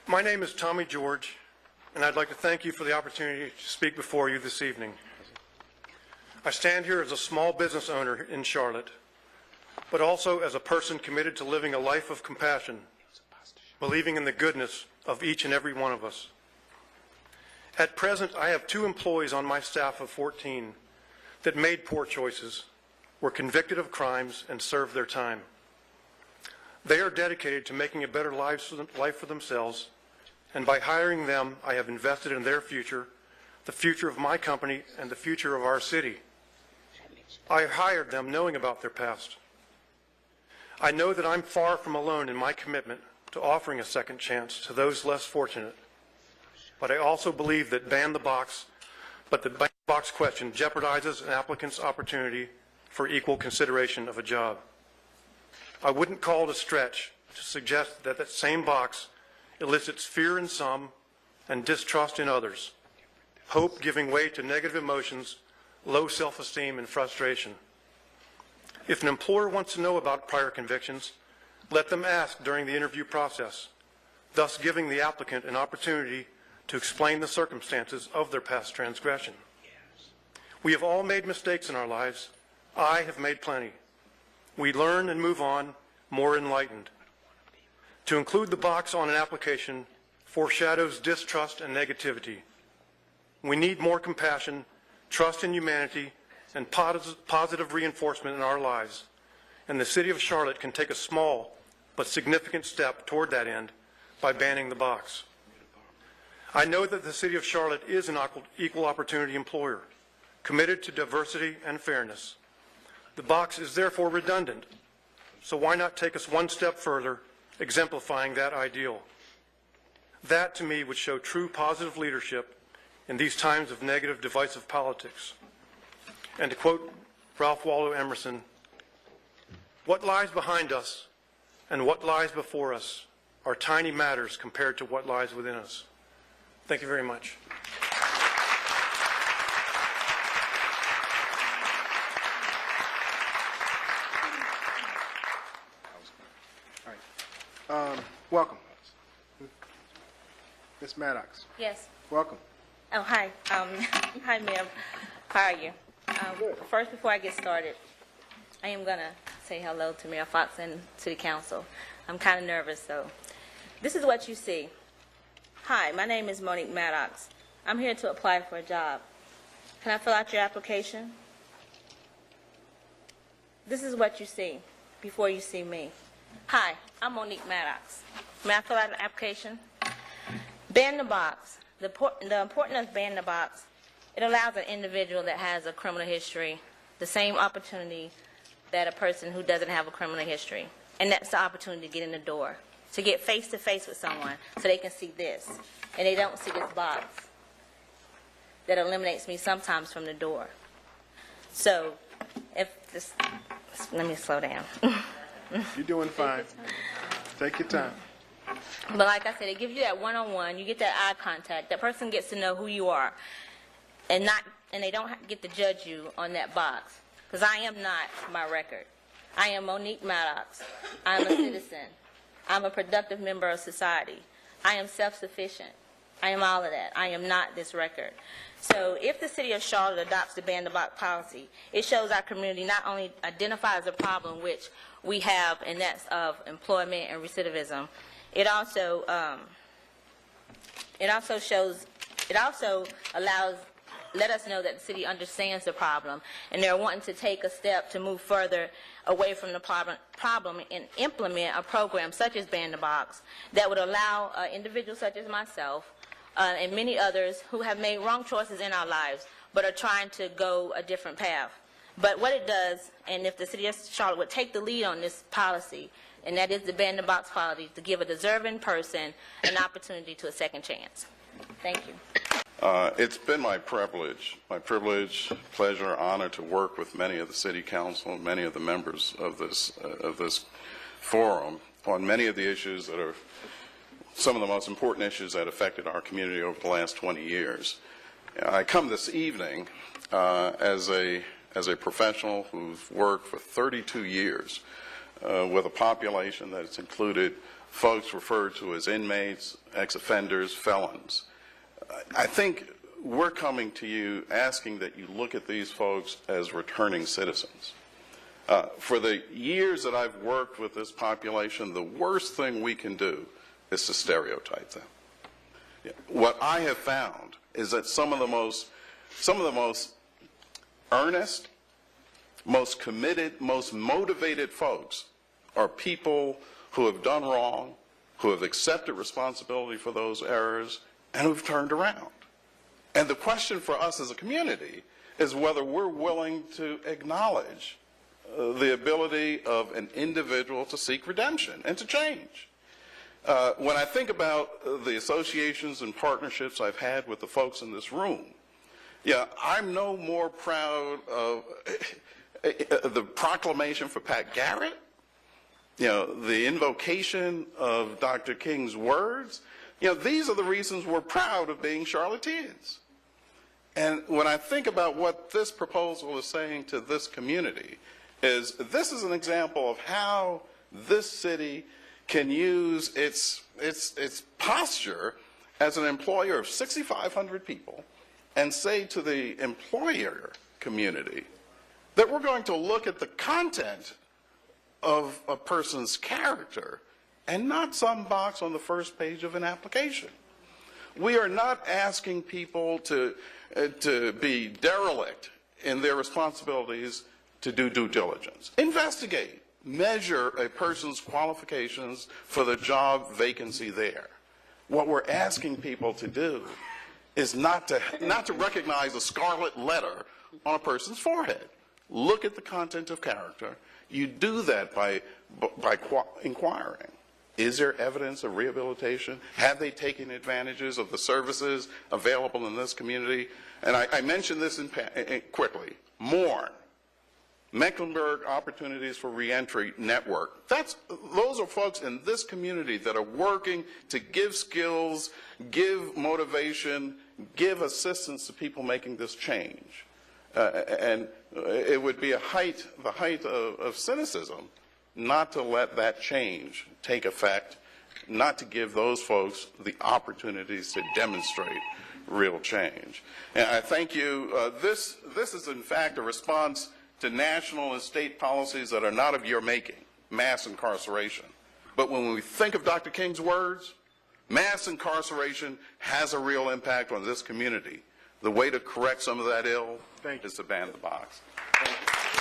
My name is Tommy George, and I'd like to thank you for the opportunity to speak before you this evening. I stand here as a small business owner in Charlotte, but also as a person committed to living a life of compassion, believing in the goodness of each and every one of us. At present, I have 2 employees on my staff of 14 that made poor choices, were convicted of crimes, and served their time. They are dedicated to making a better life for themselves, and by hiring them, I have invested in their future, the future of my company, and the future of our city. I hired them knowing about their past. I know that I'm far from alone in my commitment to offering a second chance to those less fortunate. But I also believe that the ban the box question jeopardizes an applicant's opportunity for equal consideration of a job. I wouldn't call it a stretch to suggest that that same box elicits fear in some and distrust in others, hope giving way to negative emotions, low self-esteem, and frustration. If an employer wants to know about prior convictions, let them ask during the interview process, thus giving the applicant an opportunity to explain the circumstances of their past transgression. We have all made mistakes in our lives. I have made plenty. We learn and move on more enlightened. To include the box on an application foreshadows distrust and negativity. We need more compassion, trust in humanity, and positive reinforcement in our lives. And the City of Charlotte can take a small but significant step toward that end by banning the box. I know that the City of Charlotte is an equal opportunity employer, committed to diversity and fairness. The box is therefore redundant, so why not take us one step further, exemplifying that ideal? That, to me, would show true positive leadership in these times of negative, divisive politics. And to quote Ralph Waldo Emerson, "What lies behind us and what lies before us are tiny matters compared to what lies within us." Thank you very much. Welcome. Ms. Maddox. Yes. Welcome. Oh, hi. Hi, ma'am. How are you? First, before I get started, I am going to say hello to Mayor Fox and City Council. I'm kind of nervous, so this is what you see. Hi, my name is Monique Maddox. I'm here to apply for a job. Can I fill out your application? This is what you see before you see me. Hi, I'm Monique Maddox. May I fill out an application? Ban the box. The importance of banning the box, it allows an individual that has a criminal history the same opportunity that a person who doesn't have a criminal history. And that's the opportunity to get in the door, to get face-to-face with someone so they can see this, and they don't see this box that eliminates me sometimes from the door. So, if this, let me slow down. You're doing fine. Take your time. But like I said, it gives you that one-on-one. You get that eye contact. That person gets to know who you are, and they don't get to judge you on that box. Because I am not my record. I am Monique Maddox. I am a citizen. I'm a productive member of society. I am self-sufficient. I am all of that. I am not this record. So if the City of Charlotte adopts the ban the box policy, it shows our community not only identifies a problem which we have, and that's of employment and recidivism. It also let us know that the city understands the problem, and they're wanting to take a step to move further away from the problem and implement a program such as Ban the Box that would allow individuals such as myself and many others who have made wrong choices in our lives but are trying to go a different path. But what it does, and if the City of Charlotte would take the lead on this policy, and that is the Ban the Box policy, to give a deserving person an opportunity to a second chance. Thank you. It's been my privilege, pleasure, honor to work with many of the City Council and many of the members of this forum on many of the issues that are some of the most important issues that affected our community over the last 20 years. I come this evening as a professional who's worked for 32 years with a population that's included folks referred to as inmates, ex-offenders, felons. I think we're coming to you asking that you look at these folks as returning citizens. For the years that I've worked with this population, the worst thing we can do is to stereotype them. What I have found is that some of the most earnest, most committed, most motivated folks are people who have done wrong, who have accepted responsibility for those errors, and who've turned around. And the question for us as a community is whether we're willing to acknowledge the ability of an individual to seek redemption and to change. When I think about the associations and partnerships I've had with the folks in this room, I'm no more proud of the proclamation for Pat Garrett, the invocation of Dr. King's words. These are the reasons we're proud of being Charlotteans. And when I think about what this proposal is saying to this community, this is an example of how this city can use its posture as an employer of 6,500 people and say to the employer community that we're going to look at the content of a person's character and not some box on the first page of an application. We are not asking people to be derelict in their responsibilities to do due diligence. Investigate, measure a person's qualifications for the job vacancy there. What we're asking people to do is not to recognize a scarlet letter on a person's forehead. Look at the content of character. You do that by inquiring. Is there evidence of rehabilitation? Have they taken advantages of the services available in this community? And I mentioned this quickly. MORN, Mecklenburg Opportunities for Reentry Network. Those are folks in this community that are working to give skills, give motivation, give assistance to people making this change. And it would be the height of cynicism not to let that change take effect, not to give those folks the opportunities to demonstrate real change. And I thank you. This is, in fact, a response to national and state policies that are not of your making, mass incarceration. But when we think of Dr. King's words, mass incarceration has a real impact on this community. The way to correct some of that ill is to ban the box. Thank you.